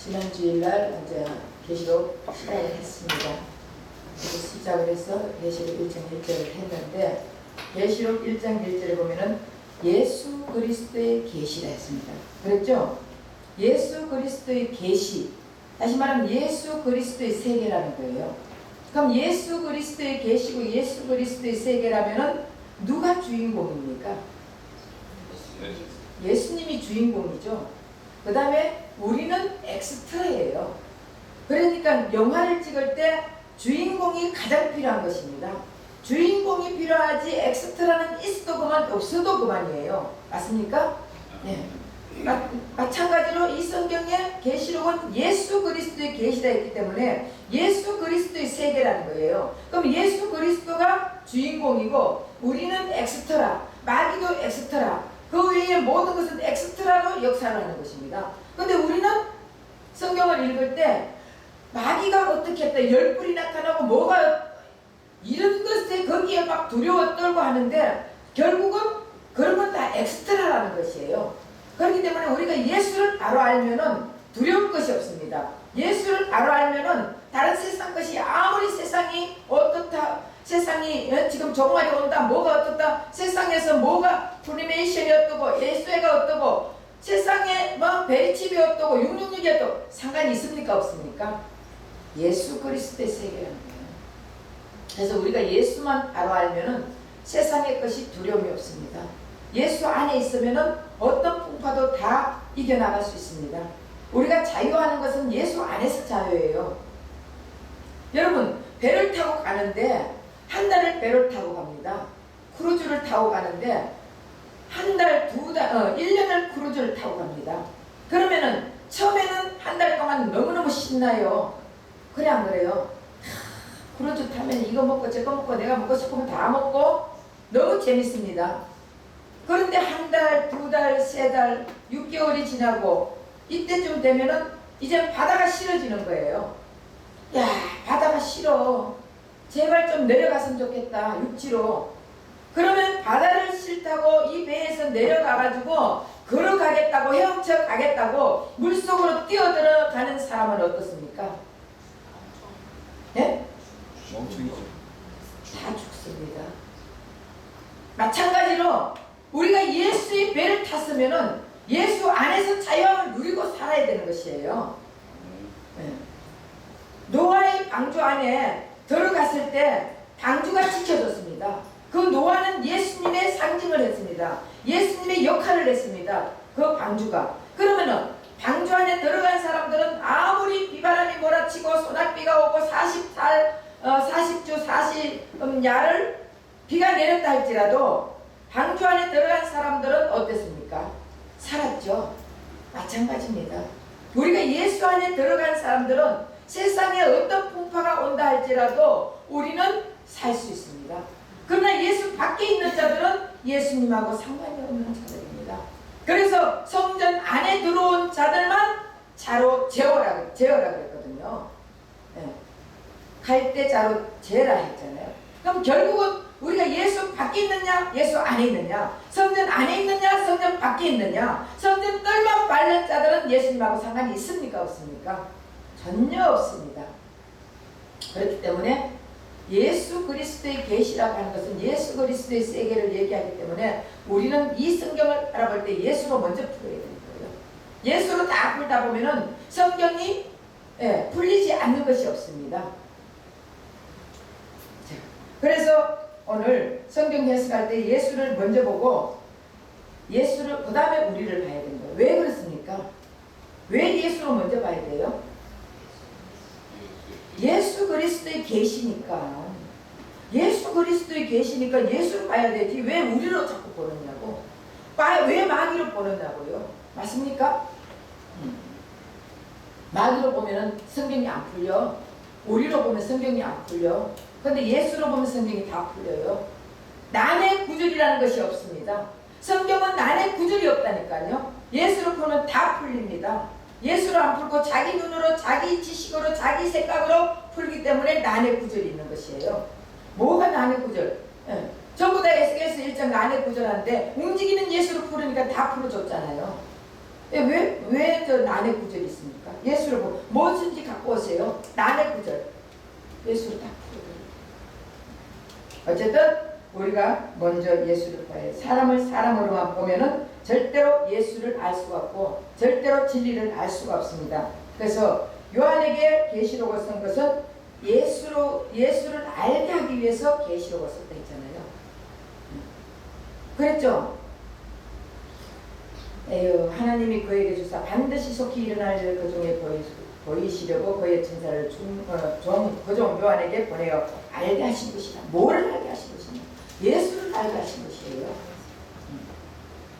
지난 주일날 이제 계시록 시작을 했습니다. 시작을 해서 계시록 1장 1절을 했는데 계시록 1장 1절에 보면은 예수 그리스도의 계시라 했습니다. 그랬죠? 예수 그리스도의 계시, 다시 말하면 예수 그리스도의 세계라는 거예요. 그럼 예수 그리스도의 계시고 예수 그리스도의 세계라면은 누가 주인공입니까? 예수님이 주인공이죠. 그 다음에 우리는 엑스트라예요. 그러니까 영화를 찍을 때 주인공이 가장 필요한 것입니다. 주인공이 필요하지 엑스트라는 있어도 그만 없어도 그만이에요. 맞습니까? 네. 마찬가지로 이 성경의 계시록은 예수 그리스도의 계시라 했기 때문에 예수 그리스도의 세계라는 거예요. 그럼 예수 그리스도가 주인공이고 우리는 엑스트라, 마귀도 엑스트라, 그 외에 모든 것은 엑스트라로 역사를 하는 것입니다. 그런데 우리는 성경을 읽을 때 마귀가 어떻게 했다, 열불이 나타나고 뭐가 이런 것에 거기에 막 두려워 떨고 하는데 결국은 그런 건 다 엑스트라라는 것이에요. 그렇기 때문에 우리가 예수를 바로 알면은 두려울 것이 없습니다. 예수를 바로 알면은 다른 세상 것이 아무리 세상이 어떻다, 세상이 지금 종말이 온다, 뭐가 어떻다, 세상에서 뭐가 프리메이션이 어떠고 예수애가 어떠고 세상에 뭐 베리칩이 어떠고 666이 어떠고 상관이 있습니까 없습니까? 예수 그리스도의 세계라는 거예요. 그래서 우리가 예수만 바로 알면은 세상의 것이 두려움이 없습니다. 예수 안에 있으면은 어떤 풍파도 다 이겨나갈 수 있습니다. 우리가 자유하는 것은 예수 안에서 자유예요. 여러분, 배를 타고 가는데 한 달을 배를 타고 갑니다. 크루즈를 타고 가는데 한 달, 두 달, 1년을 크루즈를 타고 갑니다. 그러면은 처음에는 한 달 동안 너무너무 신나요. 그래 안 그래요? 크루즈 타면 이거 먹고 저거 먹고 내가 먹고 싶으면 다 먹고 너무 재밌습니다. 그런데 한 달, 두 달, 세 달, 6개월이 지나고 이때쯤 되면은 이제 바다가 싫어지는 거예요. 야, 바다가 싫어. 제발 좀 내려갔으면 좋겠다. 육지로. 그러면 바다를 싫다고 이 배에서 내려가가지고 걸어가겠다고 헤엄쳐 가겠다고 물속으로 뛰어들어가는 사람은 어떻습니까? 네? 다 죽습니다. 마찬가지로 우리가 예수의 배를 탔으면은 예수 안에서 자유함을 누리고 살아야 되는 것이에요. 네. 노아의 방주 안에 들어갔을 때 방주가 지켜졌습니다. 그 노아는 예수님의 상징을 했습니다. 예수님의 역할을 했습니다. 그 방주가. 그러면은 방주 안에 들어간 사람들은 아무리 비바람이 몰아치고 소낙비가 오고 40주 40야를 비가 내렸다 할지라도 방주 안에 들어간 사람들은 어땠습니까? 살았죠. 마찬가지입니다. 우리가 예수 안에 들어간 사람들은 세상에 어떤 풍파가 온다 할지라도 우리는 살 수 있습니다. 그러나 예수 밖에 있는 자들은 예수님하고 상관이 없는 자들입니다. 그래서 성전 안에 들어온 자들만 자로 재어라 그랬거든요. 네. 갈대자로 재라 했잖아요. 그럼 결국은 우리가 예수 밖에 있느냐, 예수 안에 있느냐, 성전 안에 있느냐, 성전 밖에 있느냐, 성전 뜰만 밟는 자들은 예수님하고 상관이 있습니까 없습니까? 전혀 없습니다. 그렇기 때문에 예수 그리스도의 계시라고 하는 것은 예수 그리스도의 세계를 얘기하기 때문에 우리는 이 성경을 알아볼 때 예수로 먼저 풀어야 되는 거예요. 예수로 다 풀다 보면은 성경이 풀리지 않는 것이 없습니다. 자, 그래서 오늘 성경 해석할 때 예수를 먼저 보고 예수를 그 다음에 우리를 봐야 되는 거예요. 왜 그렇습니까? 왜 예수로 먼저 봐야 돼요? 예수 그리스도의 계시니까. 예수 그리스도의 계시니까 예수를 봐야 되지 왜 우리로 자꾸 보느냐고. 왜 마귀로 보느냐고요. 맞습니까? 마귀로 보면은 성경이 안 풀려. 우리로 보면 성경이 안 풀려. 그런데 예수로 보면 성경이 다 풀려요. 난의 구절이라는 것이 없습니다. 성경은 난의 구절이 없다니까요. 예수로 보면 다 풀립니다. 예수로 안 풀고 자기 눈으로, 자기 지식으로, 자기 생각으로 풀기 때문에 난의 구절이 있는 것이에요. 뭐가 난의 구절? 전부 다 에스겔서 1장 난의 구절한데 움직이는 예수로 풀으니까 다 풀어줬잖아요. 왜 저 난의 구절이 있습니까? 예수로 예수를 딱 풀어버려요. 어쨌든 우리가 먼저 예수를 봐야 사람을 사람으로만 보면은 절대로 예수를 알 수가 없고 절대로 진리를 알 수가 없습니다. 그래서 요한에게 계시록을 쓴 것은 예수를 알게 하기 위해서 계시록을 썼다 했잖아요. 그랬죠? 에휴, 하나님이 그에게 주사 반드시 속히 일어날 그 중에 보이시려고 그의 천사를 그종 요한에게 보내어 알게 하신 것이다. 뭐를 알게 하신 것이냐? 예수를 알게 하신 것이에요.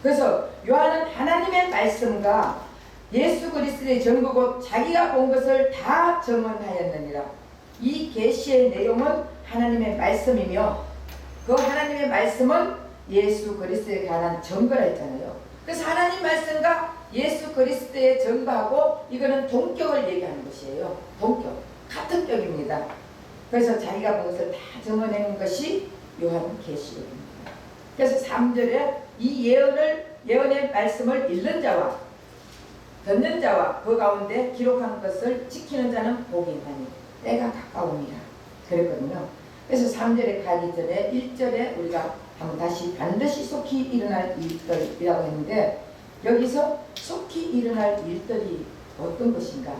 그래서 요한은 하나님의 말씀과 예수 그리스도의 전부 곧 자기가 본 것을 다 증언하였느니라. 이 계시의 내용은 하나님의 말씀이며 그 하나님의 말씀은 예수 그리스도에 관한 증거라 했잖아요. 그래서 하나님 말씀과 예수 그리스도의 증거하고 이거는 동격을 얘기하는 것이에요. 동격, 같은 격입니다. 그래서 자기가 본 것을 다 증언한 것이 요한 계시록입니다. 그래서 3절에 이 예언의 말씀을 읽는 자와 듣는 자와 그 가운데 기록한 것을 지키는 자는 복이 있나니 때가 가까우니라 그랬거든요. 그래서 3절에 가기 전에 1절에 우리가 한번 다시 반드시 속히 일어날 일들이라고 했는데 여기서 속히 일어날 일들이 어떤 것인가?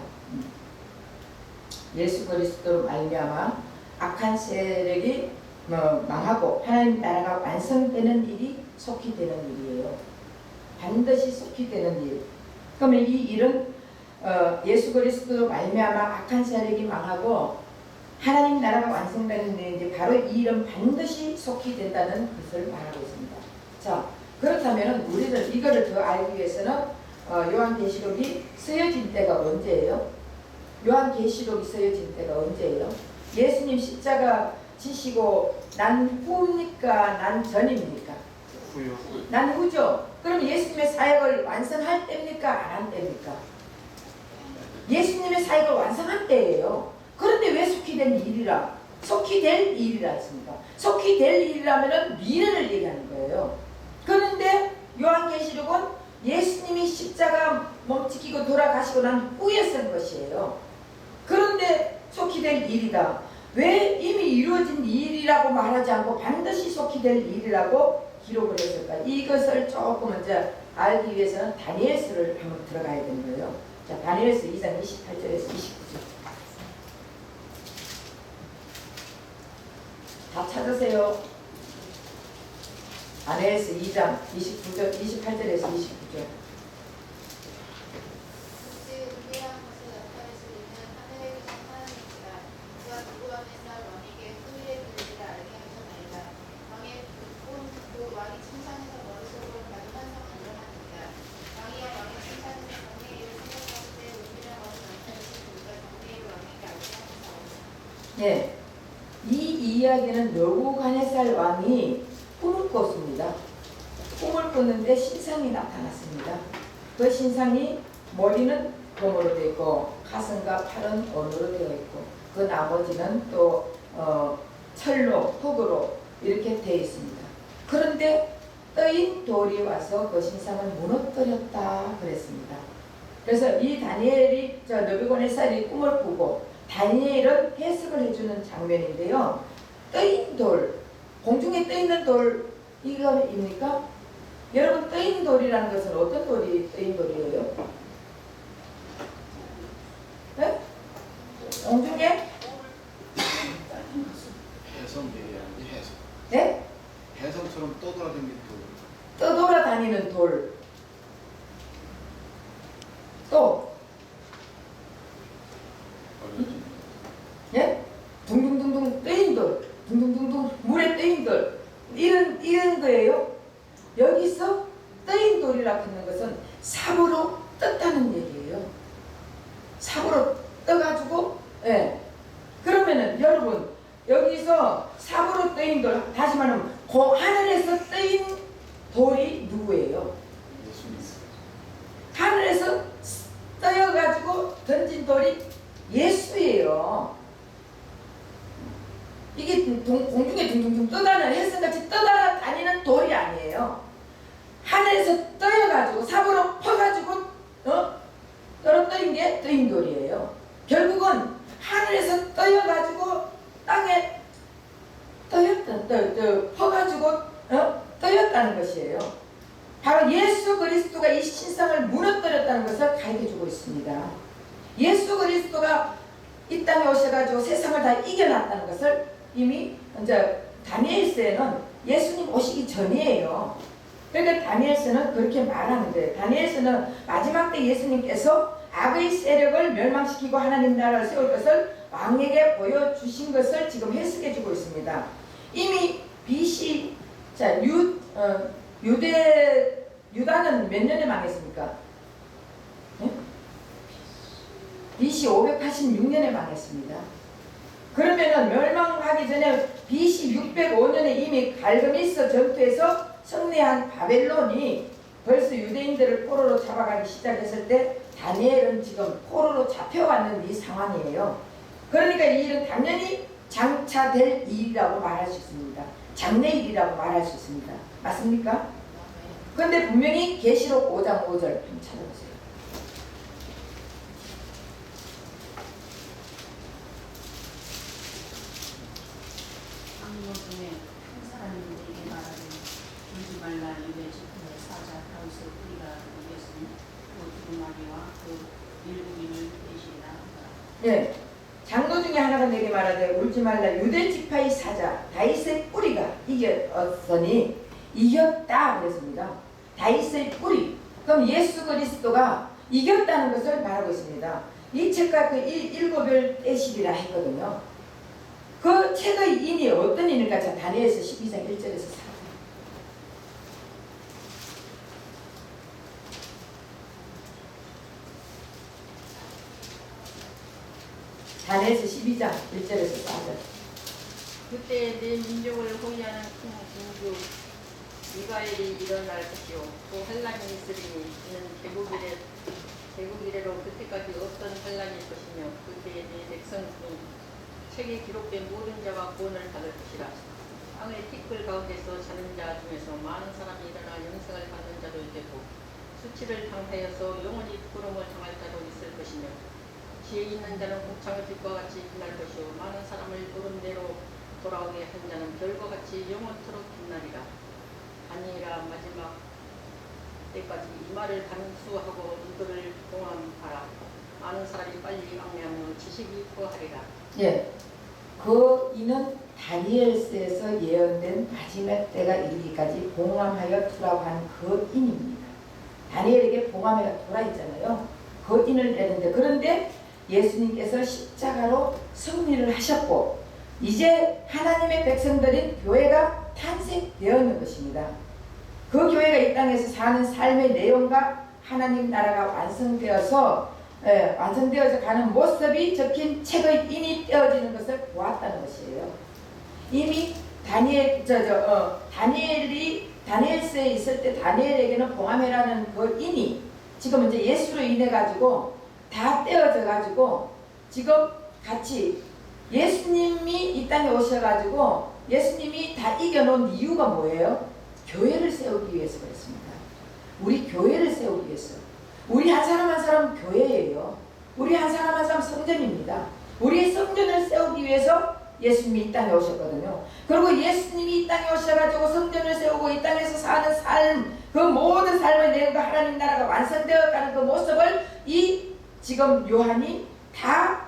예수 그리스도로 말미암아 악한 세력이 망하고 하나님 나라가 완성되는 일이 속히 되는 일이에요. 반드시 속히 되는 일. 그러면 이 일은 예수 그리스도로 말미암아 악한 세력이 망하고 하나님 나라가 완성되는 일인데 바로 이 일은 반드시 속히 된다는 것을 말하고 있습니다. 자, 그렇다면 우리는 이거를 더 알기 위해서는 요한계시록이 쓰여진 때가 언제예요? 요한계시록이 쓰여진 때가 언제예요? 예수님 십자가 지시고 난 후입니까? 난 전입니까? 후요. 난 후죠. 그럼 예수님의 사역을 완성할 때입니까? 안 한 때입니까? 예수님의 사역을 완성한 때예요. 그런데 왜 속히 된 일이라? 속히 될 일이라 했습니까? 속히 될 일이라면 미래를 얘기하는 거예요. 그런데 요한계시록은 예수님이 십자가 몸지키고 돌아가시고 난 후에 쓴 것이에요. 그런데 속히 될 일이다. 왜 이미 이루어진 일이라고 말하지 않고 반드시 속히 될 일이라고 기록을 했을까? 이것을 조금 먼저 알기 위해서는 다니엘서를 한번 들어가야 되는 거예요. 자, 다니엘서 2장 28절에서 29절. 다 찾으세요. 다니엘서 2장 28절에서 29절. 예, 이 이야기는 느부갓네살 왕이 꿈을 꿨습니다. 꿈을 꿨는데 신상이 나타났습니다. 그 신상이 머리는 금으로 되어 있고 가슴과 팔은 은으로 되어 있고 그 나머지는 또 철로, 흙으로 이렇게 되어 있습니다. 그런데 떠인 돌이 와서 그 신상을 무너뜨렸다 그랬습니다. 그래서 이 다니엘이 느부갓네살이 꿈을 꾸고 다니엘은 해석을 해주는 장면인데요. 떠인 돌, 공중에 떠있는 돌, 이거입니까? 여러분, 떠인 돌이라는 것은 어떤 돌이 떠인 돌이에요? 네? 공중에? 해성. 네? 해성처럼 떠돌아다니는 돌. 떠돌아다니는 돌. 또? 예? 둥둥둥둥 떠인 돌, 둥둥둥둥 물에 떠인 돌, 이런 거예요. 여기서 떠인 돌이라고 하는 것은 삽으로 떴다는 얘기예요. 삽으로 떠가지고, 예. 그러면은 여러분 여기서 삽으로 떠인 돌, 다시 말하면 하늘에서 떠인 돌이 누구예요? 하늘에서 떠여가지고 던진 돌이 예수예요. 이게 공중에 둥둥둥 떠다니는 햇살같이 떠다니는 돌이 아니에요. 하늘에서 떠여가지고 삽으로 퍼가지고 떨어뜨린 게 떠인 돌이에요. 결국은 하늘에서 떠여가지고 것입니다. 예수 그리스도가 이 땅에 오셔가지고 세상을 다 이겨놨다는 것을 이미 이제 다니엘서에는 예수님 오시기 전이에요. 그러니까 다니엘서는 그렇게 말하는 거예요. 다니엘서는 마지막 때 예수님께서 악의 세력을 멸망시키고 하나님 나라를 세울 것을 왕에게 보여주신 것을 지금 해석해주고 있습니다. 이미 BC 유다는 몇 년에 망했습니까? 네? BC 586년에 망했습니다. 그러면은 멸망하기 전에 BC 605년에 이미 갈그미스 전투에서 승리한 바벨론이 벌써 유대인들을 포로로 잡아가기 시작했을 때 다니엘은 지금 포로로 잡혀가는 이 상황이에요. 그러니까 이 일은 당연히 장차될 일이라고 말할 수 있습니다. 장래일이라고 말할 수 있습니다. 맞습니까? 그런데 분명히 계시록 5장 5절 한번 찾아보세요. 항문 중에 한 사람이 내게 말하되 울지 말라 유대 지파의 사자 다윗의 뿌리가 이겼으니 그 두루마리와 그 일곱인을 대신이라 하더라. 예, 장로 중에 하나가 내게 말하되 울지 말라 유대 지파의 사자 다윗의 뿌리가 이겼으니 이겼다 그랬습니다. 다윗의 뿌리. 그럼 예수 그리스도가 이겼다는 것을 말하고 있습니다. 이 책과 그 일곱을 떼시리라 했거든요. 그 책의 인이 어떤 인일까? 자, 다니엘서 12장 1절에서 4절. 다니엘서 12장 1절에서 4절. 그때 내 민족을 호위하는 큰 군주 미가엘이 일어날 것이요 또 환란이 있으리니 이는 대국이래로 그때까지 어떤 환란일 것이며 그때 내 백성 중 책에 기록된 모든 자가 구원을 받을 것이라. 땅의 티끌 가운데서 자는 자 중에서 많은 사람이 일어나 영생을 받는 자도 있겠고 수치를 당하여서 영원히 부끄러움을 당할 자도 있을 것이며 지혜 있는 자는 곱창의 빛과 같이 빛날 것이요 많은 사람을 오른대로 돌아오게 한 자는 별과 같이 영원토록 빛나리라. 아니라 마지막 때까지 이 말을 감수하고 이들을 공함하라. 많은 사람이 빨리 악매하며 지식이 구하리라. 예, 그 이는 다니엘서에서 예언된 마지막 때가 이르기까지 봉함하여 두라고 한 그 인입니다. 다니엘에게 봉함하여 두라 했잖아요. 그 인을 내는데 그런데 예수님께서 십자가로 승리를 하셨고 이제 하나님의 백성들인 교회가 탄생되었는 것입니다. 그 교회가 이 땅에서 사는 삶의 내용과 하나님 나라가 완성되어서 가는 모습이 적힌 책의 인이 떼어지는 것을 보았다는 것이에요. 이미 다니엘서에 있을 때 다니엘에게는 봉함회라는 그 인이 지금 이제 예수로 인해 가지고 다 떼어져 가지고 지금 같이 예수님이 이 땅에 오셔가지고 예수님이 다 이겨놓은 이유가 뭐예요? 교회를 세우기 위해서 그랬습니다. 우리 교회를 세우기 위해서. 우리 한 사람 한 사람 교회예요. 우리 한 사람 한 사람 성전입니다. 우리의 성전을 세우기 위해서 예수님이 이 땅에 오셨거든요. 그리고 예수님이 이 땅에 오셔가지고 성전을 세우고 이 땅에서 사는 삶, 그 모든 삶의 내용과 하나님 나라가 완성되어가는 그 모습을 이 지금 요한이 다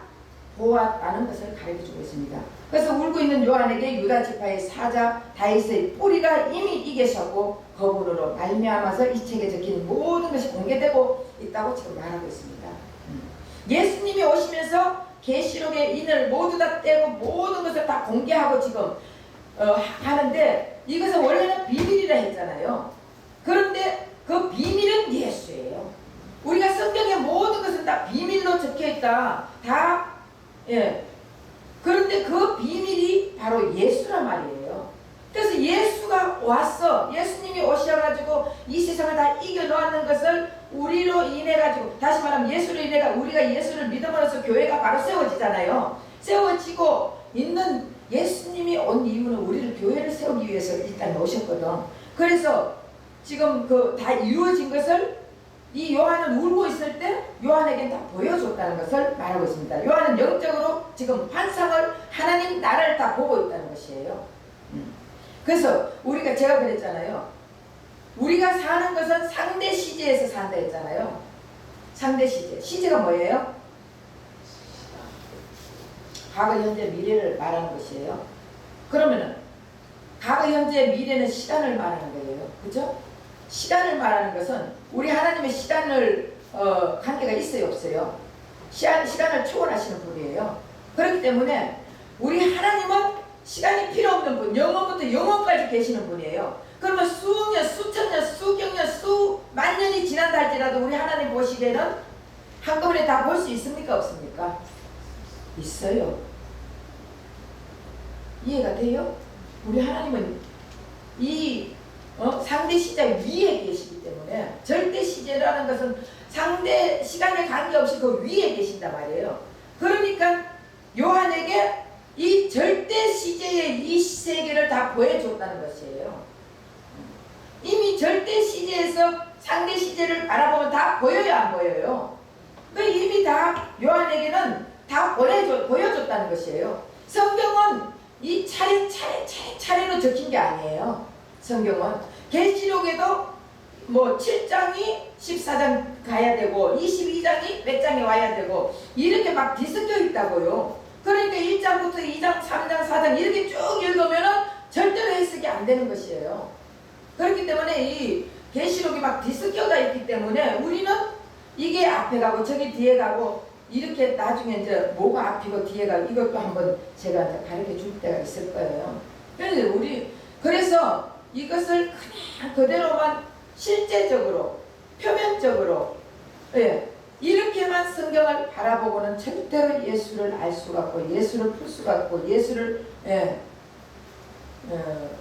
보았다는 것을 가르쳐주고 있습니다. 그래서 울고 있는 요한에게 유다 지파의 사자 다윗의 뿌리가 이미 이기셨고 거부로 말미암아서 이 책에 적힌 모든 것이 공개되고 있다고 지금 말하고 있습니다. 예수님이 오시면서 계시록의 인을 모두 다 떼고 모든 것을 다 공개하고 지금 하는데 이것은 원래는 비밀이라 했잖아요. 그런데 그 비밀은 예수예요. 우리가 성경의 모든 것은 다 비밀로 적혀있다. 예. 그런데 그 비밀이 바로 예수란 말이에요. 그래서 예수가 왔어. 예수님이 오셔가지고 이 세상을 다 이겨놓는 것을 우리로 인해가지고, 다시 말하면 예수로 인해가 우리가 예수를 믿음으로써 교회가 바로 세워지잖아요. 세워지고 있는 예수님이 온 이유는 우리를 교회를 세우기 위해서 일단 오셨거든. 그래서 지금 그 다 이루어진 것을 이 요한은 울고 있을 때 요한에겐 다 보여줬다는 것을 말하고 있습니다. 요한은 영적으로 지금 환상을 하나님 나라를 다 보고 있다는 것이에요. 그래서 제가 그랬잖아요. 우리가 사는 것은 상대 시제에서 산다 했잖아요. 상대 시제. 시제가 뭐예요? 과거, 현재, 미래를 말하는 것이에요. 그러면은 과거, 현재, 미래는 시간을 말하는 거예요. 그죠? 시간을 말하는 것은 우리 하나님의 시간을 관계가 있어요, 없어요? 시간을 초월하시는 분이에요. 그렇기 때문에 우리 하나님은 시간이 필요 없는 분, 영원부터 영원까지 계시는 분이에요. 그러면 수년, 수천년, 수경년, 수만 년이 지난다 할지라도 우리 하나님 보시기에는 한꺼번에 다 볼 수 있습니까, 없습니까? 있어요. 이해가 돼요? 우리 하나님은 이 상대 시제 위에 계시기 때문에 절대 시제라는 것은 상대 시간에 관계없이 그 위에 계신단 말이에요. 그러니까 요한에게 이 절대 시제의 이 세계를 다 보여줬다는 것이에요. 이미 절대 시제에서 상대 시제를 바라보면 다 보여요, 안 보여요? 이미 다 요한에게는 다 보여줬다는 것이에요. 성경은 이 차례로 적힌 게 아니에요. 성경은 계시록에도 뭐 7장이 14장 가야 되고 22장이 몇 장에 와야 되고 이렇게 막 뒤섞여 있다고요. 그러니까 1장부터 2장, 3장, 4장 이렇게 쭉 읽으면은 절대로 해석이 안 되는 것이에요. 그렇기 때문에 이 계시록이 막 뒤섞여가 있기 때문에 우리는 이게 앞에 가고 저기 뒤에 가고 이렇게 나중에 이제 뭐가 앞이고 뒤에가 이것도 한번 제가 이제 가르쳐 줄 때가 있을 거예요. 그래서 이것을 그냥 그대로만 실제적으로 표면적으로 이렇게만 성경을 바라보고는 절대로 예수를 알 수가 없고 예수를 풀 수가 없고 예수를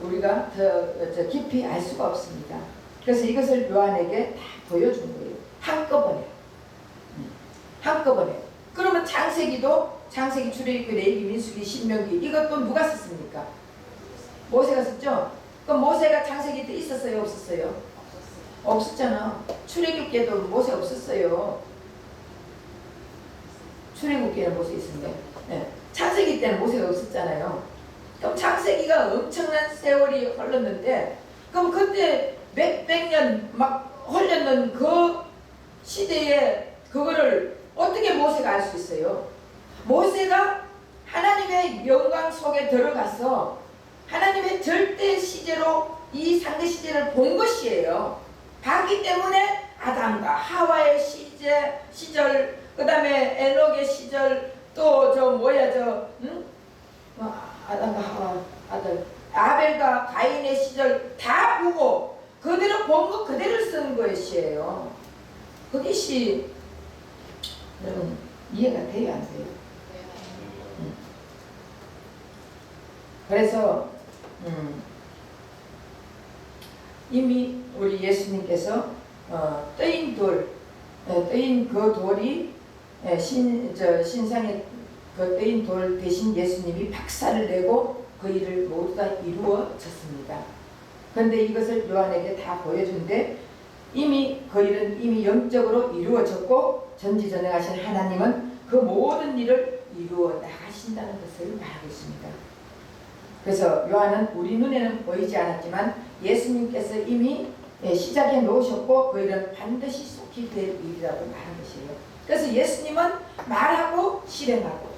우리가 더 깊이 알 수가 없습니다. 그래서 이것을 요한에게 다 보여준 거예요. 한꺼번에. 그러면 창세기, 출애굽기, 레위기, 민수기, 신명기 이것도 누가 썼습니까? 모세가 썼죠? 그럼 모세가 창세기 때 있었어요, 없었어요? 없었잖아. 출애굽기에도 모세 없었어요. 출애굽기에는 모세 있었는데 창세기 때는 모세가 없었잖아요. 그럼 창세기가 엄청난 세월이 흘렀는데 그럼 그때 몇백 년 막 흘렸는 그 시대에 그거를 어떻게 모세가 알 수 있어요? 모세가 하나님의 영광 속에 들어가서 하나님의 절대 시제로 이 상대 시제를 본 것이에요. 봤기 때문에 아담과 하와의 시절, 그 다음에 에녹의 시절, 또 아담과 하와 아들, 아벨과 가인의 시절 다 보고 그대로 본 거 그대로 쓴 것이에요. 그것이 여러분 이해가 돼요, 안 돼요? 그래서 이미 우리 예수님께서 뜨인 그 돌이 신상의 그 뜨인 돌 대신 예수님이 박살을 내고 그 일을 모두 다 이루어졌습니다. 그런데 이것을 요한에게 다 보여준데 이미 그 일은 이미 영적으로 이루어졌고 전지전능하신 하나님은 그 모든 일을 이루어 나가신다는 것을 말하고 있습니다. 그래서 요한은 우리 눈에는 보이지 않았지만 예수님께서 이미 시작해 놓으셨고 그 일은 반드시 속히 될 일이라고 말한 것이에요. 그래서 예수님은 말하고 실행하고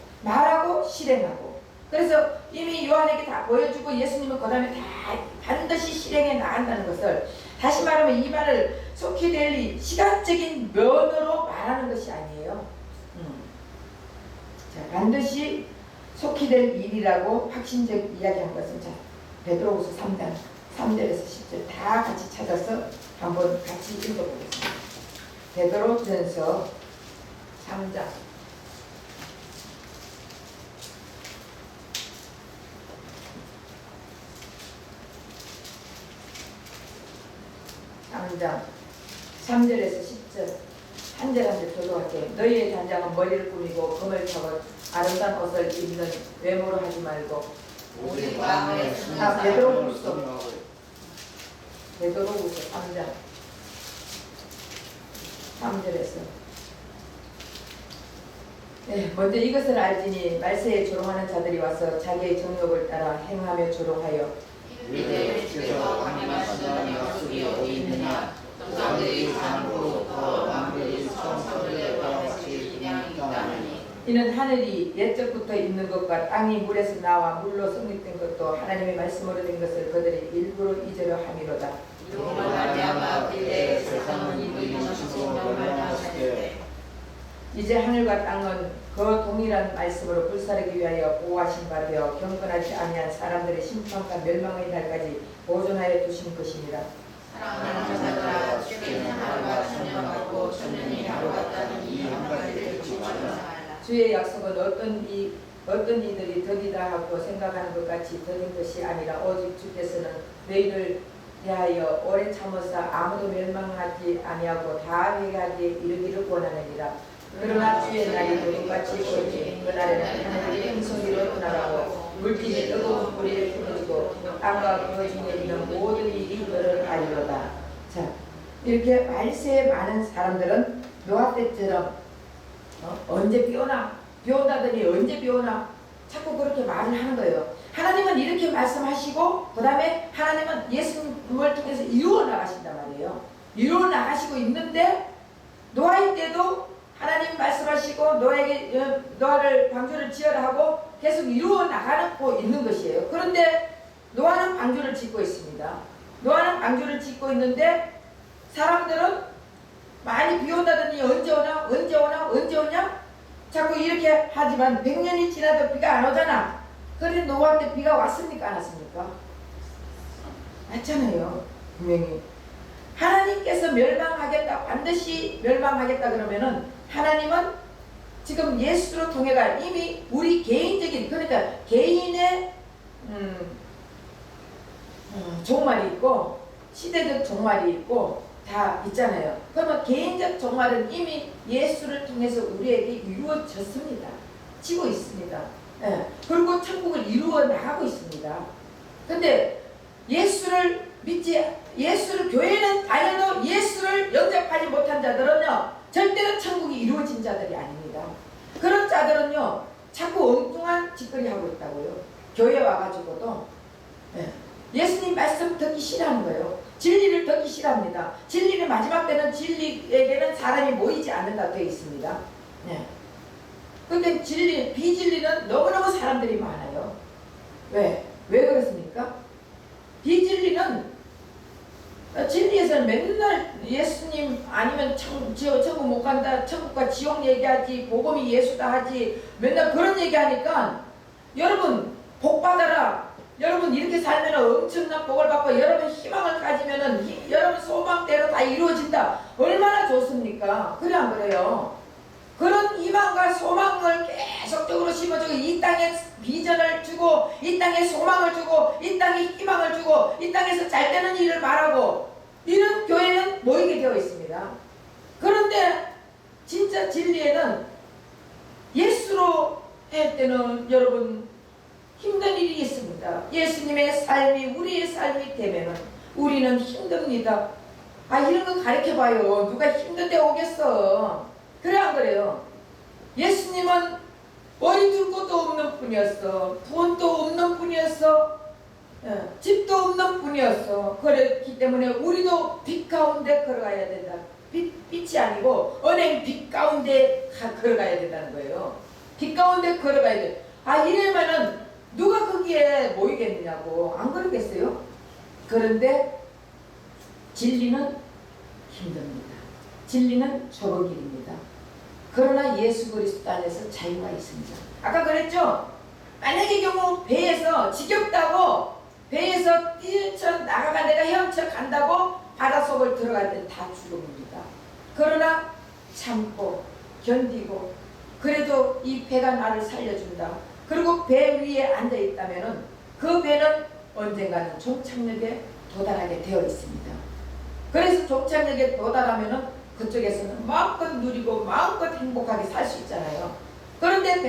그래서 이미 요한에게 다 보여주고 예수님은 그 다음에 다 반드시 실행해 나간다는 것을 다시 말하면 이 말을 속히 될 일, 시간적인 면으로 말하는 것이 아니에요. 자, 반드시 속히 될 일이라고 확신적 이야기한 것은 자, 베드로후서 3장 3절에서 10절 다 같이 찾아서 한번 같이 읽어보겠습니다. 베드로전서 3장 3절에서 10절 한 절 한 절 교도할게요. 너희의 단장은 머리를 꾸미고 금을 차고 아름다운 옷을 입는 외모로 하지 말고 오직 마음에 베드로후서 3장 3절에서 먼저 이것을 알지니 말세에 조롱하는 자들이 와서 자기의 정욕을 따라 행하며 조롱하여 이들의 주께서 강림하시는 약속이 어디 있느냐? 사람들이 산으로부터 남들이 처음 이는 하늘이 옛적부터 있는 것과 땅이 물에서 나와 물로 성립된 것도 하나님의 말씀으로 된 것을 그들이 일부러 잊으려 함이로다. 이로 말미암아 그때 세상은 이미 멈추고 멸망하였으되 이제 하늘과 땅은 그 동일한 말씀으로 불사르기 위하여 보호하신 바 되어 경건하지 아니한 사람들의 심판과 멸망의 날까지 보존하여 두신 것입니다. 사랑하는 자들아 주께는 하루가 천년같고 천년이 하루 같다는 이 한 가지를 주시옵소서. 주의 약속은 어떤 이들이 더디다 하고 생각하는 것 같이 더딘 것이 아니라 오직 주께서는 너희를 대하여 오래 참으사 아무도 멸망하지 아니하고 다 회개하기에 이르기를 원하느니라. 그러나 주의 날이 도둑같이 오지 그 날에는 하늘이 풍성이로 나가고 물길이 뜨거운 불이 끊어지고 땅과 그 중에 있는 모든 일이 너를 알리로다. 자, 이렇게 말세에 많은 사람들은 노아 때처럼 언제 비 오나? 비 온다더니 언제 비 오나? 자꾸 그렇게 말을 하는 거예요. 하나님은 이렇게 말씀하시고 그 다음에 하나님은 예수님을 통해서 이루어 나가신단 말이에요. 이루어 나가시고 있는데 노아의 때도 하나님 말씀하시고 노아를 방주를 지어라 하고 계속 이루어 나가고 있는 것이에요. 그런데 노아는 방주를 짓고 있습니다. 노아는 방주를 짓고 있는데 사람들은 많이 비 온다더니 언제 오나 언제 오나 언제 오냐 자꾸 이렇게 하지만 100년이 지나도 비가 안 오잖아. 그런데 노아 때 비가 왔습니까 안 왔습니까? 왔잖아요. 분명히 하나님께서 멸망하겠다 반드시 멸망하겠다 그러면은 하나님은 지금 예수로 통해가 이미 우리 개인적인 그러니까 개인의 종말이 있고 시대적 종말이 있고 다 있잖아요. 그러면 개인적 종말은 이미 예수를 통해서 우리에게 이루어졌습니다. 지고 있습니다. 예. 그리고 천국을 이루어 나가고 있습니다. 근데 예수를 믿지 예수를 교회는 다녀도 예수를 영접하지 못한 자들은요 절대로 천국이 이루어진 자들이 아닙니다. 그런 자들은요 자꾸 엉뚱한 짓거리 하고 있다고요. 교회 와가지고도 예수님 말씀 듣기 싫어하는 거예요. 진리를 듣기 싫어합니다. 진리는 마지막 때는 진리에게는 사람이 모이지 않는다 되어 있습니다. 근데 비진리는 너무너무 사람들이 많아요. 왜 그렇습니까? 비진리는 진리에서는 맨날 예수님 아니면 천국 못 간다, 천국과 지옥 얘기하지, 복음이 예수다 하지, 맨날 그런 얘기하니까 여러분 복 받아라. 여러분 이렇게 살면 엄청난 복을 받고 여러분 희망을 가지면 여러분 소망대로 다 이루어진다. 얼마나 좋습니까? 그래 안 그래요? 그런 희망과 소망을 계속적으로 심어주고 이 땅에 비전을 주고 이 땅에 소망을 주고 이 땅에 희망을 주고 이 땅에서 잘 되는 일을 말하고 이런 교회는 모이게 되어 있습니다. 그런데 진짜 진리에는 예수로 할 때는 여러분 힘든 일이 있습니다. 예수님의 삶이 우리의 삶이 되면은 우리는 힘듭니다. 이런 거 가르쳐봐요. 누가 힘든데 오겠어. 그래 안 그래요? 예수님은 머리 둘 곳도 없는 분이었어. 돈도 없는 분이었어. 집도 없는 분이었어. 그렇기 때문에 우리도 빛 가운데 걸어가야 된다. 빛이 아니고 은행 빛 가운데 걸어가야 된다는 거예요. 빛 가운데 걸어가야 돼. 이러면은 누가 거기에 모이겠느냐고. 안 그러겠어요? 그런데 진리는 힘듭니다. 진리는 좁은 길입니다. 그러나 예수 그리스도 안에서 자유가 있습니다. 아까 그랬죠? 만약의 경우 배에서 지겹다고 배에서 뛰쳐 나가가 내가 헤엄쳐 간다고 바닷속을 들어갈 땐 다 죽음입니다. 그러나 참고 견디고 그래도 이 배가 나를 살려준다. 그리고 배 위에 앉아 있다면은 그 배는 언젠가는 종착역에 도달하게 되어 있습니다. 그래서 종착역에 도달하면은 그쪽에서는 마음껏 누리고 마음껏 행복하게 살 수 있잖아요. 그런데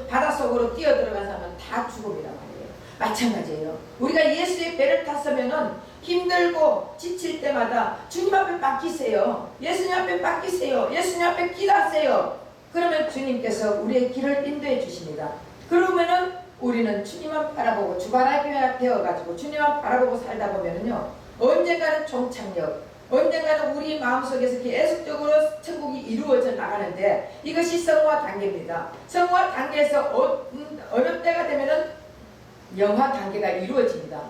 바닷속으로 뛰어들어간 사람은 다 죽음이란 말이에요. 마찬가지예요. 우리가 예수의 배를 탔으면은 힘들고 지칠 때마다 주님 앞에 맡기세요. 예수님 앞에 맡기세요. 예수님 앞에 기도하세요. 그러면 주님께서 우리의 길을 인도해 주십니다. 그러면은 우리는 주님만 바라보고 주바라기가 되어가지고 주님만 바라보고 살다 보면은요 언젠가는 종착역 언젠가는 우리 마음속에서 계속적으로 천국이 이루어져 나가는데 이것이 성화 단계입니다. 성화 단계에서 어느 때가 되면은 영화 단계가 이루어집니다.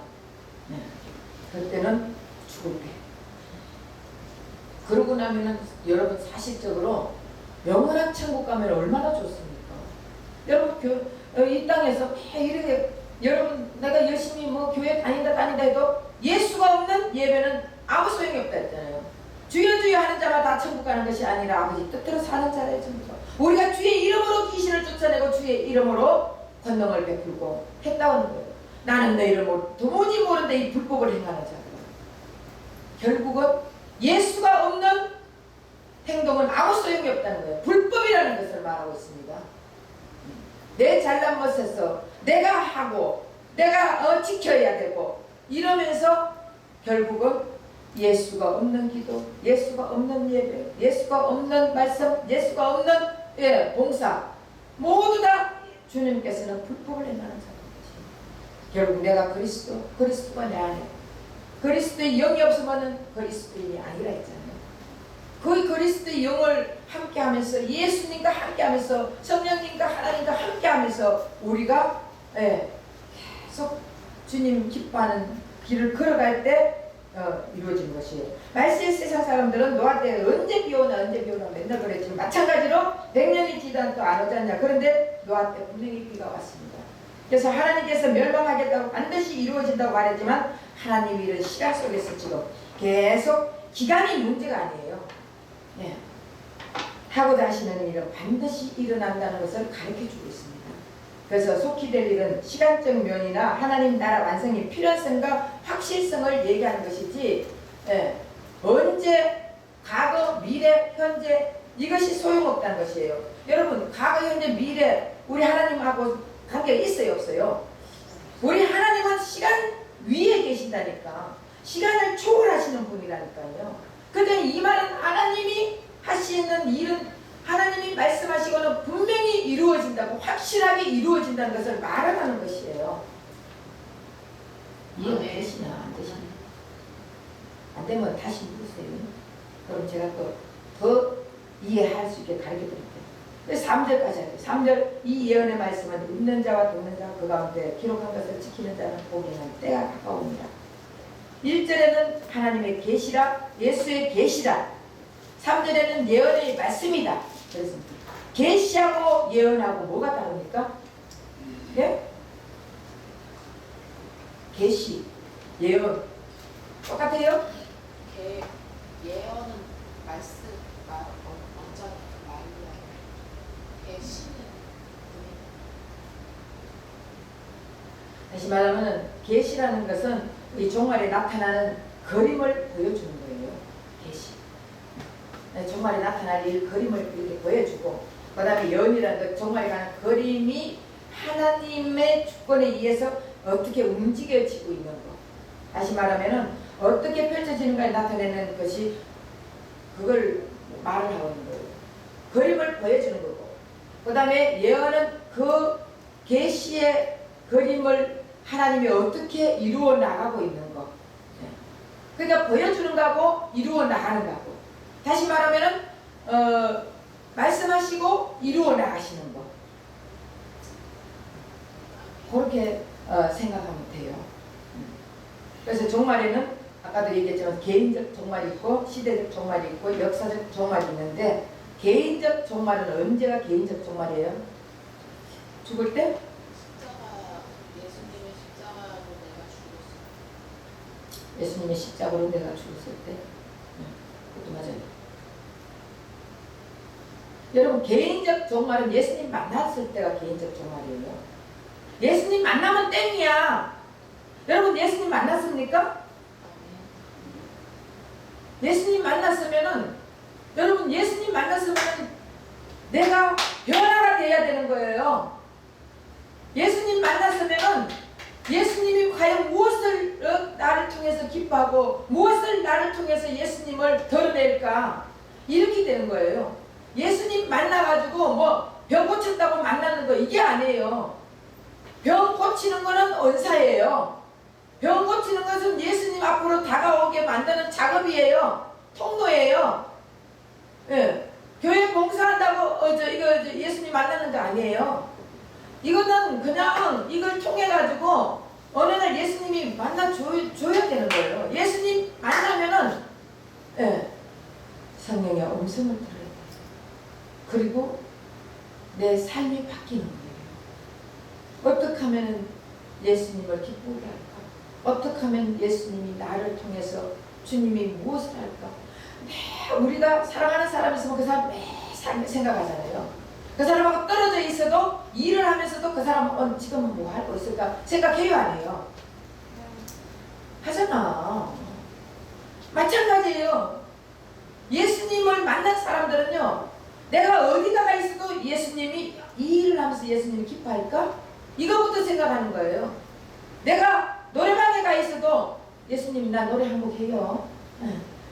그때는 죽을 때. 그러고 나면은 여러분 사실적으로 영원한 천국 가면 얼마나 좋습니까? 여러분 이 땅에서 이렇게 여러분 내가 열심히 뭐 교회 다닌다 해도 예수가 없는 예배는 아무 소용이 없다 했잖아요. 주여 주여 하는 자만 다 천국 가는 것이 아니라 아버지 뜻대로 사는 자라야 전부터. 우리가 주의 이름으로 귀신을 쫓아내고 주의 이름으로 권능을 베풀고 했다는 거예요. 나는 내 이름을 도무지 모르는데 이 불법을 행하는 자들. 결국은 예수가 없는 행동은 아무 소용이 없다는 거예요. 불법이라는 것을 말하고 있습니다. 내 잘난 못해서 내가 하고 내가 지켜야 되고 이러면서 결국은 예수가 없는 기도, 예수가 없는 예배, 예수가 없는 말씀, 예수가 없는 봉사 모두 다 주님께서는 불법을 행하는 자인 것입니다. 결국 내가 그리스도가 내 안에 그리스도의 영이 없으면 그리스도인이 아니라 했잖아요. 그 그리스도의 영을 함께하면서 예수님과 함께하면서 성령님과 하나님과 함께하면서 우리가 계속 주님 기뻐하는 길을 걸어갈 때 이루어진 것이에요. 말세의 세상 사람들은 노아 때 언제 비오나 맨날 그랬지만 마찬가지로 100년이 지나도 안 오지 않냐. 그런데 노아 때 분명히 비가 왔습니다. 그래서 하나님께서 멸망하겠다고 반드시 이루어진다고 말했지만 하나님이 이런 시간 속에서 지금 계속 기간이 문제가 아니에요. 하고자 하시는 일은 반드시 일어난다는 것을 가르쳐주고 있습니다. 그래서 속히 될 일은 시간적 면이나 하나님 나라 완성의 필요성과 확실성을 얘기하는 것이지 언제, 과거, 미래, 현재 이것이 소용없다는 것이에요. 여러분 과거, 현재, 미래 우리 하나님하고 관계가 있어요 없어요? 우리 하나님은 시간 위에 계신다니까. 시간을 초월하시는 분이라니까요. 그런데 이 말은 하나님이 하시는 일은 하나님이 말씀하시고는 분명히 이루어진다고 확실하게 이루어진다는 것을 말하는 것이에요. 이해가 되시나 안 되시나? 안 되면 다시 물으세요. 그럼 제가 또 더 이해할 수 있게 가르쳐 드릴게요. 3절까지 할게요. 3절 이 예언의 말씀은 믿는 자와 듣는 자 그 가운데 기록한 것을 지키는 자는 보기에는 때가 가까웁니다. 1절에는 하나님의 계시라 예수의 계시라 3절에는 예언의 말씀이다. 그래서 계시하고 예언하고 뭐가 다릅니까? 예? 계시, 예언 똑같아요? 예언은 말씀, 먼저 말이야. 계시는 다시 말하면 계시라는 것은 이 종말에 나타나는 그림을 보여주는 거예요. 계시. 종말에 나타날 일 그림을 이렇게 보여주고 그 다음에 예언이라는 것 종말에 가는 그림이 하나님의 주권에 의해서 어떻게 움직여지고 있는 것. 다시 말하면 어떻게 펼쳐지는가를 나타내는 것이 그걸 말을 하고 있는 거예요. 그림을 보여주는 거고 그 다음에 예언은 그 계시의 그림을 하나님이 어떻게 이루어 나가고 있는 것. 그러니까 보여주는 거하고 이루어 나가는 거하고 다시 말하면 말씀하시고 이루어 나가시는 것. 그렇게 생각하면 돼요. 그래서 종말에는 아까도 얘기했지만 개인적 종말이 있고 시대적 종말이 있고 역사적 종말이 있는데 개인적 종말은 언제가 개인적 종말이에요? 죽을 때? 예수님의 십자가로 내가 죽었을 때 그것도 맞아요. 여러분 개인적 종말은 예수님 만났을 때가 개인적 종말이에요. 예수님 만나면 땡이야. 여러분 예수님 만났습니까? 예수님 만났으면은 여러분 예수님 만났으면은 내가 변화가 돼야 되는 거예요. 예수님 만났으면은 예수님이 과연 무엇을 나를 통해서 기뻐하고 무엇을 나를 통해서 예수님을 드러낼까 이렇게 되는 거예요. 예수님 만나가지고 뭐 병 고쳤다고 만나는 거 이게 아니에요. 병 고치는 거는 은사예요. 병 고치는 것은 예수님 앞으로 다가오게 만드는 작업이에요. 통로예요. 예. 교회 봉사한다고 이거 예수님 만나는 거 아니에요. 이거는 그냥 이걸 통해 가지고 어느 날 예수님이 만나줘야 되는 거예요. 예수님 만나면은 예, 성령의 음성을 들어야 돼요. 그리고 내 삶이 바뀌는 거예요. 어떻게 하면 예수님을 기쁘게 할까? 어떻게 하면 예수님이 나를 통해서 주님이 무엇을 할까? 우리가 사랑하는 사람이 있으면 그 사람 매일 생각하잖아요. 그 사람하고 떨어져 있어도 일을 하면서도 그 사람은 지금은 뭐 하고 있을까 생각해요, 안 해요? 하잖아. 마찬가지예요. 예수님을 만난 사람들은요, 내가 어디다가 있어도 예수님이 이 일을 하면서 예수님이 기뻐할까? 이거부터 생각하는 거예요. 내가 노래방에 가 있어도 예수님 나 노래 한 곡 해요.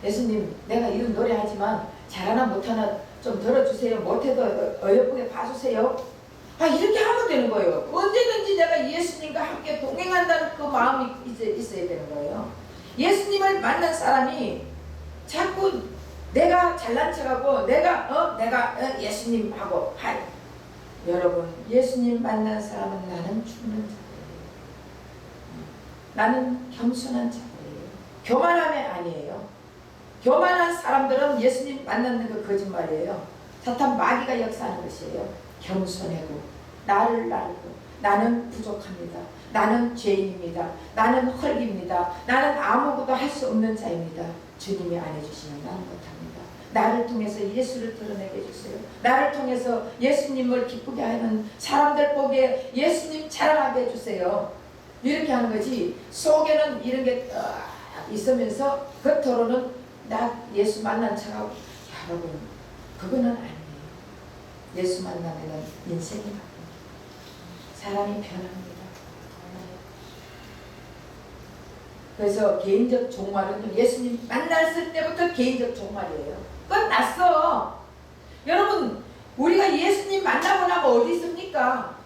예수님 내가 이런 노래 하지만 잘하나 못하나 좀 들어주세요. 못해도 어여쁘게 봐주세요. 이렇게 하면 되는 거예요. 언제든지 내가 예수님과 함께 동행한다는 그 마음이 있어야 되는 거예요. 예수님을 만난 사람이 자꾸 내가 잘난 척하고 내가 예수님하고 여러분 예수님 만난 사람은 나는 죽는 자예요. 나는 겸손한 자예요. 교만함이 아니에요. 교만한 사람들은 예수님 만나는 거 거짓말이에요. 사탄 마귀가 역사하는 것이에요. 겸손하고 나를 알고 나는 부족합니다. 나는 죄인입니다. 나는 헐깁니다. 나는 아무것도 할 수 없는 자입니다. 주님이 안 해주시면 나는 못합니다. 나를 통해서 예수를 드러내게 해주세요. 나를 통해서 예수님을 기쁘게 하는 사람들 보기에 예수님 자랑하게 해주세요. 이렇게 하는 거지. 속에는 이런 게 있으면서 겉으로는 나 예수 만난 척하고 여러분 그거는 아니에요. 예수 만나면 인생이 바뀝니다. 사람이 변합니다. 그래서 개인적 종말은 예수님 만났을 때부터 개인적 종말이에요. 끝났어. 여러분 우리가 예수님 만나고 나면 어디 있습니까?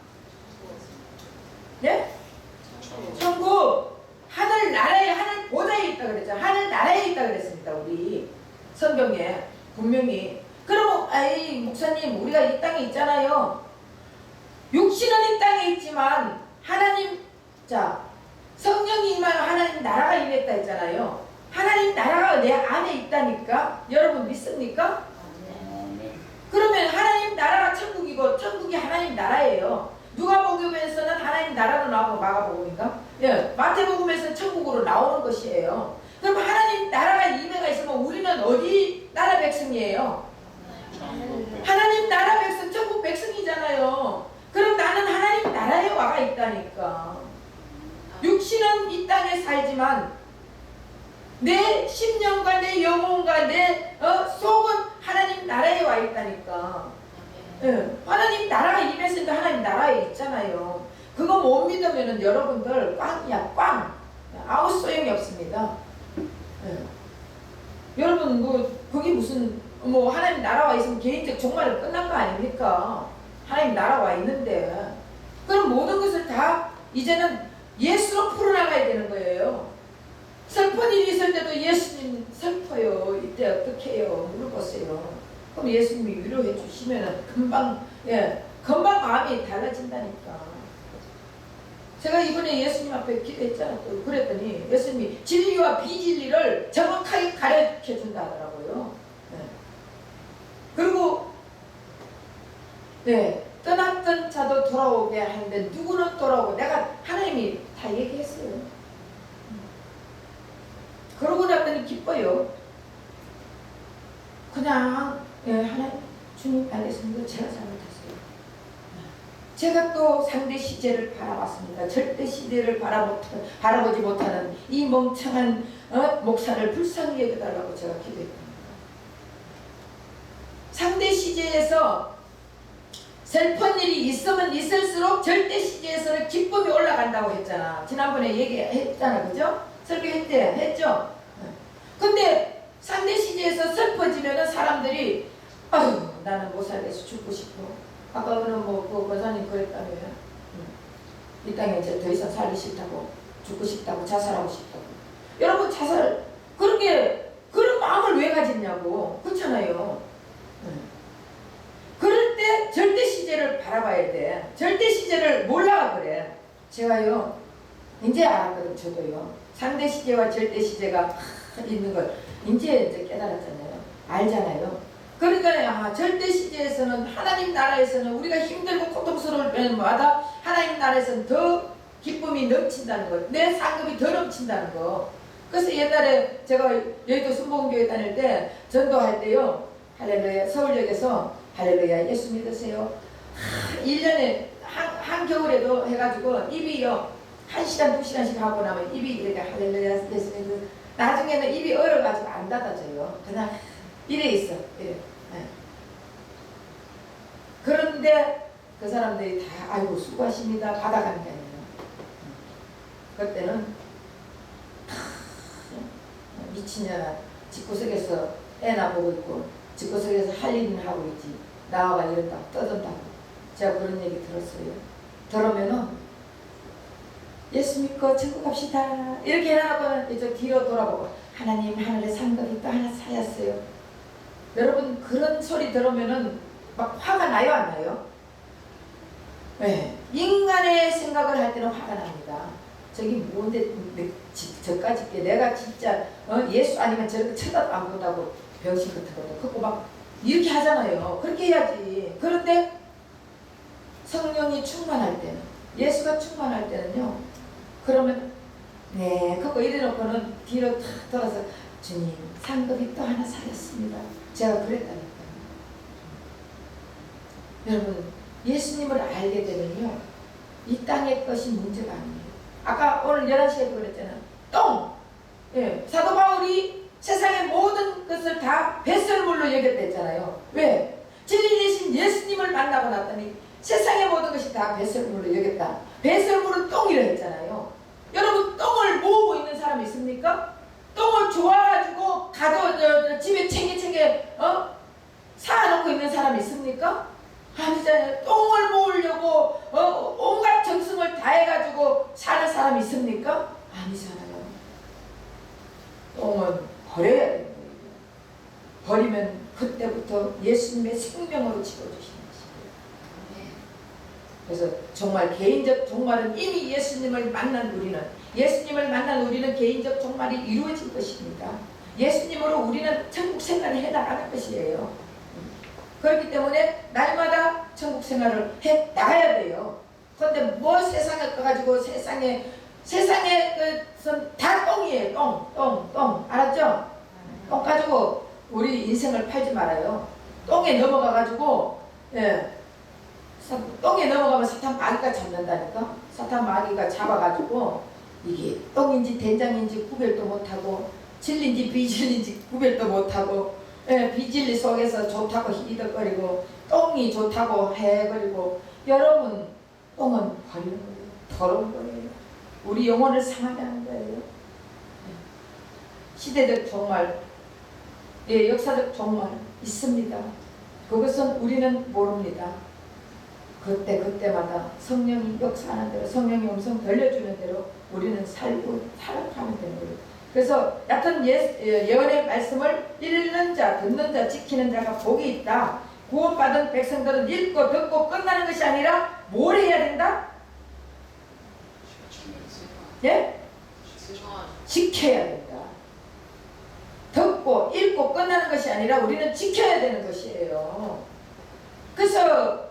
네? 천국 하늘 나라에 하늘 보좌에 있다 그랬죠. 하늘 나라에 있다 그랬습니다. 우리 성경에 분명히. 그럼 목사님 우리가 이 땅에 있잖아요. 육신은 이 땅에 있지만 하나님 성령이 임하여 하나님 나라가 임했다 했잖아요. 하나님 나라가 내 안에 있다니까. 여러분 믿습니까? 그러면 하나님 나라가 천국이고 천국이 하나님 나라예요. 누가복음에서는 하나님 나라로 나오고 마가복음인가? 예, 마태복음에서는 천국으로 나오는 것이에요. 그럼 하나님 나라가 임해가 있으면 우리는 어디 나라 백성이에요? 하나님 나라 백성, 천국 백성이잖아요. 그럼 나는 하나님 나라에 와가 있다니까. 육신은 이 땅에 살지만 내 심령과 내 영혼과 내 속은 하나님 나라에 와 있다니까. 예, 하나님 나라가 임했으니까 하나님 나라에 있잖아요. 그거 못 믿으면 여러분들 꽝이야, 꽝. 아무 소용이 없습니다. 예. 여러분 거기 무슨 하나님 나라 와 있으면 개인적 종말은 끝난 거 아닙니까? 하나님 나라 와 있는데 그럼 모든 것을 다 이제는 예수로 풀어나가야 되는 거예요. 슬픈 일이 있을 때도 예수님 슬퍼요. 이때 어떻게 해요? 물어보세요. 그럼 예수님이 위로해 주시면 금방 마음이 달라진다니까. 제가 이번에 예수님 앞에 기도했잖아요. 그랬더니 예수님이 진리와 비진리를 정확하게 가르쳐 준다 하더라고요. 그리고 떠났던 자도 돌아오게 하는데 누구는 돌아오고 내가 하나님이 다 얘기했어요. 그러고 났더니 기뻐요. 그냥 하나님 주님 알겠습니다. 제가 잘못했어요. 제가 또 상대 시제를 바라봤습니다. 절대 시제를 바라보지 못하는 이 멍청한 목사를 불쌍히 여겨달라고 제가 기도했답니다. 상대 시제에서 슬픈 일이 있으면 있을수록 절대 시제에서는 기쁨이 올라간다고 했잖아. 지난번에 얘기했잖아. 그죠? 설교했죠? 근데 상대 시제에서 슬퍼지면은 사람들이 나는 못 살겠어. 죽고 싶어. 아까는 그 권사님 그랬다며요. 이 땅에 이제 더 이상 살기 싫다고 죽고 싶다고, 자살하고 싶다고. 여러분 자살 그런 마음을 왜 가졌냐고. 그렇잖아요. 그럴 때 절대 시제를 바라봐야 돼. 절대 시제를 몰라 그래. 제가요 이제 알았거든. 저도요 상대 시제와 절대 시제가 있는 걸 이제 깨달았잖아요. 알잖아요. 그러니까 절대 시제에서는 하나님 나라에서는 우리가 힘들고 고통스러울 때마다 하나님 나라에서는 더 기쁨이 넘친다는 것, 내 상급이 더 넘친다는 거. 그래서 옛날에 제가 여의도 순복음교회 다닐 때 전도할 때요, 할렐루야, 서울역에서 할렐루야 예수 믿으세요. 1년에 한겨울에도 해가지고 입이요 1시간 2시간씩 하고 나면 입이 이렇게 할렐루야 예수 믿으세요. 나중에는 입이 얼어가지고 안 닫아져요. 그냥 이래 있어. 이래. 네. 그런데 그 사람들이 다 아이고 수고하십니다 받아가는 게 아니에요. 그때는 미친년아 집구석에서 애나 보고 있고 집구석에서 할 일은 하고 있지 나와가 이런다고 떠든다고. 제가 그런 얘기 들었어요. 들으면은 예수 믿고 천국 갑시다 이렇게 해놔고 이제 뒤로 돌아보고 하나님 하늘에 상급이 또 하나 쌓였어요. 여러분 그런 소리 들으면은 막 화가 나요 안 나요? 네. 인간의 생각을 할 때는 화가 납니다. 저기 뭔데 저까지 게 내가 진짜 예수 아니면 저렇게 쳐다도 안 본다고 병신 같은 것도 그거 막 이렇게 하잖아요. 그렇게 해야지. 그런데 성령이 충만할 때는 예수가 충만할 때는요. 그러면 네 그거 이래놓고는 뒤로 탁 돌아서 주님 상급이 또 하나 쌓였습니다. 제가 그랬다니까요. 여러분 예수님을 알게 되면요 이 땅의 것이 문제가 아니에요. 아까 오늘 11시에 그랬잖아요. 똥! 예, 사도 바울이 세상의 모든 것을 다 배설물로 여겼다 했잖아요. 왜? 진리 대신 예수님을 만나고 났더니 세상의 모든 것이 다 배설물로 여겼다. 배설물은 똥이라 했잖아요. 여러분 똥을 모으고 있는 사람이 있습니까? 똥을 좋아가지고 집에 챙겨 사놓고 있는 사람이 있습니까? 아니잖아요. 똥을 모으려고 온갖 정성을 다해가지고 사는 사람이 있습니까? 아니잖아요. 똥은 버려야 되는 거예요. 버리면 그때부터 예수님의 생명으로 지워주시는 것이에요. 그래서 정말 개인적 종말은 이미 예수님을 만난 우리는 개인적 종말이 이루어질 것입니다. 예수님으로 우리는 천국 생활을 해나가는 것이에요. 그렇기 때문에 날마다 천국 생활을 해 나가야 돼요. 그런데 뭐 세상을 가지고 세상에 다 똥이에요. 똥 알았죠? 똥 가지고 우리 인생을 팔지 말아요. 똥에 넘어가가지고 똥에 넘어가면 사탄 마귀가 잡는다니까. 사탄 마귀가 잡아가지고 이게 똥인지 된장인지 구별도 못하고 진리인지 비진리인지 구별도 못하고 비진리 속에서 좋다고 히덕거리고 똥이 좋다고 해버리고. 여러분 똥은 버리는 거예요. 더러운 거예요. 우리 영혼을 상하게 하는 거예요. 시대적 종말, 역사적 종말 있습니다. 그것은 우리는 모릅니다. 그때마다 성령이 역사하는 대로 성령이 음성 들려주는 대로 우리는 살아가면 되는 거예요. 그래서 얕은 예언의 말씀을 읽는 자, 듣는 자, 지키는 자가 복이 있다. 구원받은 백성들은 읽고 듣고 끝나는 것이 아니라 뭘 해야 된다? 예? 지켜야 된다. 듣고 읽고 끝나는 것이 아니라 우리는 지켜야 되는 것이에요. 그래서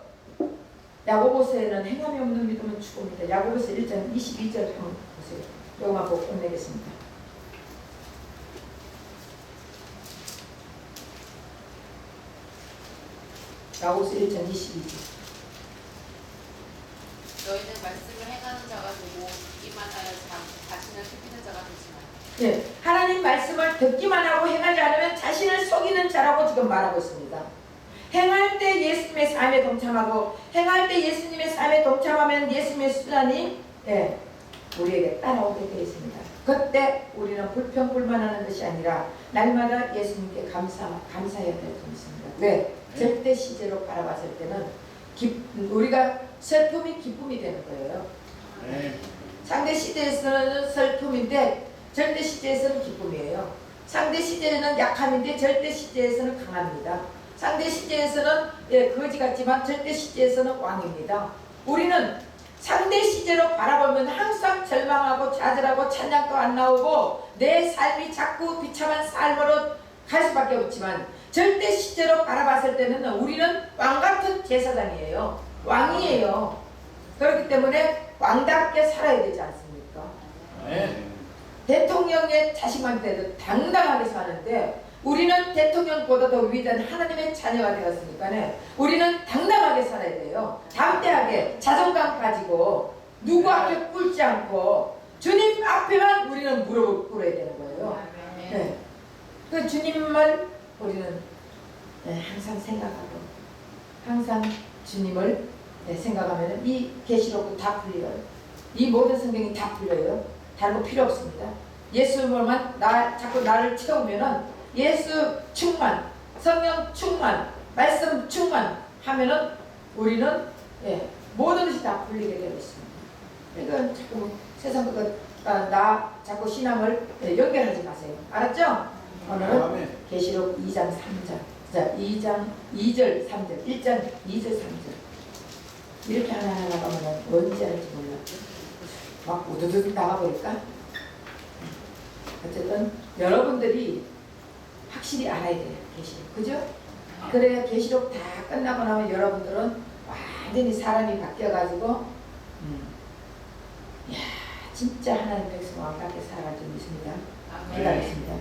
야고보서에는 행함이 없는 믿음은 죽음이다. 야고보서 1장 22절 한번 보세요. 이거만 보고 끝내겠습니다. 야고보서 1장 22절. 너희는 말씀을 행하는 자가 되고 듣기만 하여 자신을 속이는 자가 되지 마라. 예, 하나님 말씀을 듣기만 하고 행하지 않으면 자신을 속이는 자라고 지금 말하고 있습니다. 행할 때 예수님의 삶에 동참하고 행할 때 예수님의 삶에 동참하면 예수님의 수단이 우리에게 따라오게 되어 있습니다. 그때 우리는 불평불만하는 것이 아니라 날마다 예수님께 감사해야 될 것입니다. 왜? 절대 시제로 바라봤을 때는 우리가 슬픔이 기쁨이 되는 거예요. 상대 시제에서는 슬픔인데 절대 시제에서는 기쁨이에요. 상대 시제는 약함인데 절대 시제에서는 강합니다. 상대 시제에서는 거지 같지만 절대 시제에서는 왕입니다. 우리는 상대 시제로 바라보면 항상 절망하고 좌절하고 찬양도 안 나오고 내 삶이 자꾸 비참한 삶으로 갈 수밖에 없지만 절대 시제로 바라봤을 때는 우리는 왕같은 제사장이에요. 왕이에요. 그렇기 때문에 왕답게 살아야 되지 않습니까? 대통령의 자식한테도 당당하게 사는데 우리는 대통령보다 더 위대한 하나님의 자녀가 되었으니까 우리는 당당하게 살아야 돼요. 담대하게 자존감 가지고 누구 앞에 꿇지 않고 주님 앞에만 우리는 무릎을 꿇어야 되는 거예요. 네. 그 주님을 우리는 항상 생각하고 항상 주님을 생각하면 이 계시록도 다 풀려요. 이 모든 성경이 다 풀려요. 다른 거 필요 없습니다. 예수만 자꾸 나를 채우면은 예수 충만, 성령 충만, 말씀 충만 하면은 우리는 모든 것이 다 풀리게 되어 있습니다. 그러니까 자꾸 세상 나 자꾸 신앙을 연결하지 마세요. 알았죠? 오늘은 계시록 2장 3절, 자 2장 2절 3절, 1장 2절 3절 이렇게 하나하나 가면 언제 할지 몰라. 막 우두둑 나가버릴까? 어쨌든 여러분들이 확실히 알아야 돼요. 계시록. 그죠? 그래야 계시록 다 끝나고 나면 여러분들은 완전히 사람이 바뀌어가지고 야 진짜 하나님 백성 왕답게 살아갈 줄 믿습니다. 기다렸습니다.